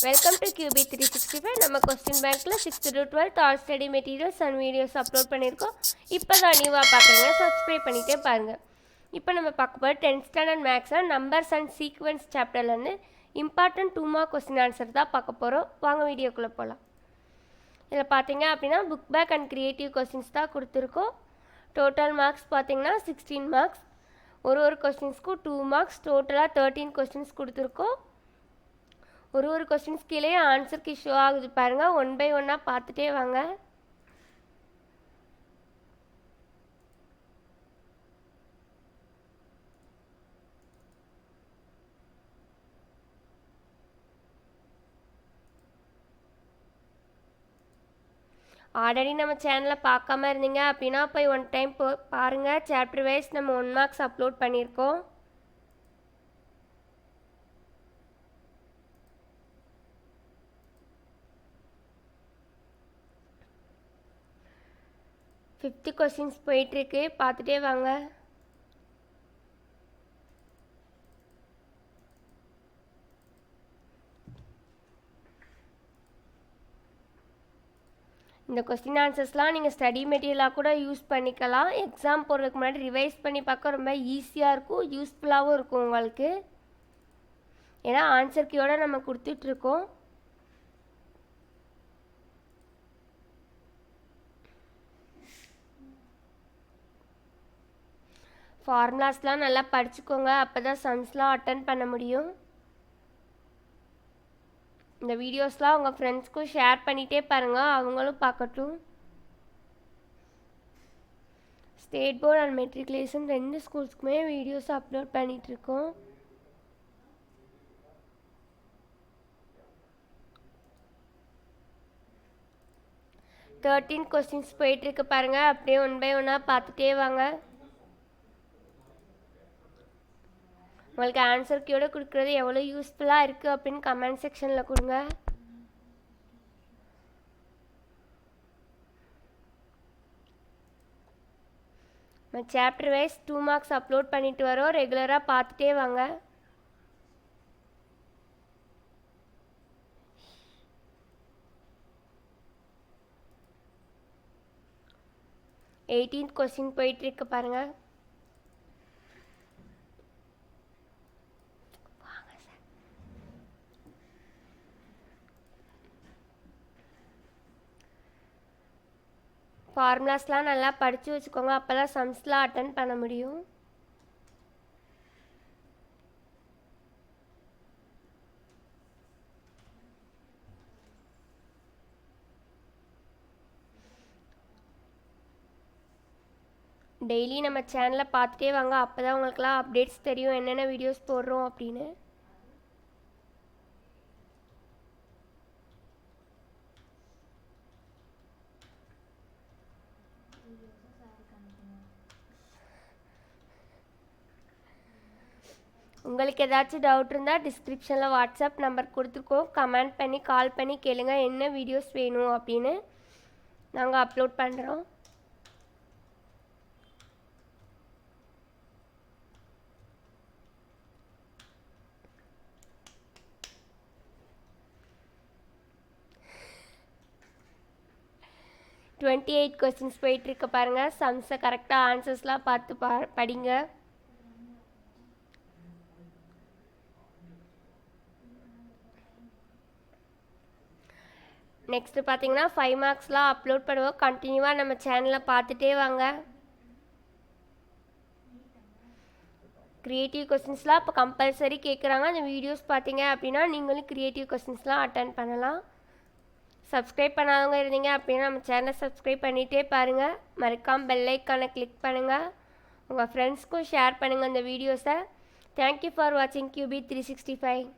Welcome to QB 365. நம்ம question பேங்க்ல 6th to 12th all study materials and videos upload பண்ணியிருக்கோம். இப்போ தான் நியூவாக பார்க்குறீங்க, சப்ஸ்கிரைப் பண்ணிகிட்டே பாருங்கள். இப்போ நம்ம பார்க்க போகிற 10th ஸ்டாண்டர்ட் மேக்ஸில் நம்பர்ஸ் அண்ட் சீக்வன்ஸ் சாப்டர்லேருந்து இம்பார்ட்டன்ட் 2 மார்க் கொஸ்டின் ஆன்சர் தான் பார்க்க போகிறோம். வாங்க வீடியோக்குள்ளே போகலாம். இதில் பார்த்தீங்க அப்படின்னா book back and creative questions தான் கொடுத்துருக்கோம். டோட்டல் மார்க்ஸ் பார்த்தீங்கன்னா 16 மார்க்ஸ். ஒரு கொஸ்டின்ஸ்க்கும் 2 மார்க்ஸ், டோட்டலாக 13 கொஸ்டின்ஸ் கொடுத்துருக்கோம். ஒரு கொஸ்டின்ஸ் கீழே ஆன்சருக்கு ஷோ ஆகுது பாருங்கள். 1 by 1 பார்த்துட்டே வாங்க. ஆல்ரெடி நம்ம சேனலில் பார்க்காம இருந்தீங்க அப்படின்னா போய் 1 டைம் பாருங்கள். சாப்டர் வைஸ் நம்ம 1 மார்க்ஸ் அப்லோட் பண்ணியிருக்கோம். ஃபிஃப்த்து கொஸ்டின்ஸ் போயிட்டுருக்கு, பார்த்துட்டே வாங்க. இந்த கொஸ்டின் ஆன்சர்ஸ்லாம் நீங்கள் ஸ்டடி மெட்டீரியலாக கூட யூஸ் பண்ணிக்கலாம். எக்ஸாம் போடுறதுக்கு முன்னாடி ரிவைஸ் பண்ணி பார்க்க ரொம்ப ஈஸியாக இருக்கும், யூஸ்ஃபுல்லாகவும் இருக்கும் உங்களுக்கு. ஏன்னா ஆன்சர் கீயோட நம்ம கொடுத்துட்ருக்கோம். ஃபார்முலாஸ்லாம் நல்லா படிச்சுக்கோங்க, அப்போ தான் சம்ஸ்லாம் அட்டன் பண்ண முடியும். இந்த வீடியோஸ்லாம் உங்கள் ஃப்ரெண்ட்ஸ்க்கும் ஷேர் பண்ணிகிட்டே பாருங்கள், அவங்களும் பார்க்கட்டும். ஸ்டேட் போர்டு அண்ட் மெட்ரிகுலேஷன் 2 ஸ்கூல்ஸ்க்குமே வீடியோஸ் அப்லோட் பண்ணிகிட்ருக்கோம். கொஸ்டின்ஸ் போயிட்டுருக்கு பாருங்கள். அப்படியே 1 by 1 பார்த்துட்டே வாங்க. உங்களுக்கு ஆன்சர் கீயோட கொடுக்குறது எவ்வளோ யூஸ்ஃபுல்லாக இருக்குது அப்படின்னு கமெண்ட் செக்ஷனில் கொடுங்க. நம்ம சாப்டர் வைஸ் 2 மார்க்ஸ் அப்லோட் பண்ணிட்டு வரோம். ரெகுலராக பார்த்துட்டே வாங்க. கொஸ்டின் போயிட்டுருக்கு பாருங்கள். ஃபார்முலாஸ்லாம் நல்லா படித்து வச்சுக்கோங்க, அப்போ தான் சம்ஸ்லாம் அட்டன் பண்ண முடியும். டெய்லி நம்ம சேனலை பார்த்துட்டே வாங்க, அப்போ தான் உங்களுக்குலாம் அப்டேட்ஸ் தெரியும் என்னென்ன வீடியோஸ் போடுறோம் அப்படின்னு. உங்களுக்கு ஏதாச்சும் டவுட் இருந்தால் டிஸ்கிரிப்ஷனில் வாட்ஸ்அப் நம்பர் கொடுத்துருக்கோம், கமெண்ட் பண்ணி கால் பண்ணி கேளுங்க என்ன வீடியோஸ் வேணும் அப்படின்னு. நாங்கள் அப்லோட் பண்ணுறோம். கொஸ்டின்ஸ் போயிட்டுருக்க பாருங்கள். சம்ஸை கரெக்டாக ஆன்சர்ஸ்லாம் பார்த்து படிங்க. நெக்ஸ்ட்டு பார்த்தீங்கன்னா 5 மார்க்ஸ்லாம் அப்லோட் பண்ணுவோம். கண்டினியூவாக நம்ம சேனலில் பார்த்துட்டே வாங்க. க்ரியேட்டிவ் கொஸ்டின்ஸ்லாம் இப்போ கம்பல்சரி கேட்குறாங்க. அந்த வீடியோஸ் பார்த்தீங்க அப்படின்னா நீங்களும் க்ரியேட்டிவ் கொஸ்டின்ஸ்லாம் அட்டன் பண்ணலாம். சப்ஸ்கிரைப் பண்ணாதவங்க இருந்தீங்க அப்படின்னா நம்ம சேனலை சப்ஸ்கிரைப் பண்ணிகிட்டே பாருங்கள். மறக்காமல் பெல் ஐக்கானை கிளிக் பண்ணுங்கள். உங்கள் ஃப்ரெண்ட்ஸ்க்கும் ஷேர் பண்ணுங்கள் இந்த வீடியோஸை. தேங்க்யூ ஃபார் வாட்சிங் QB 365.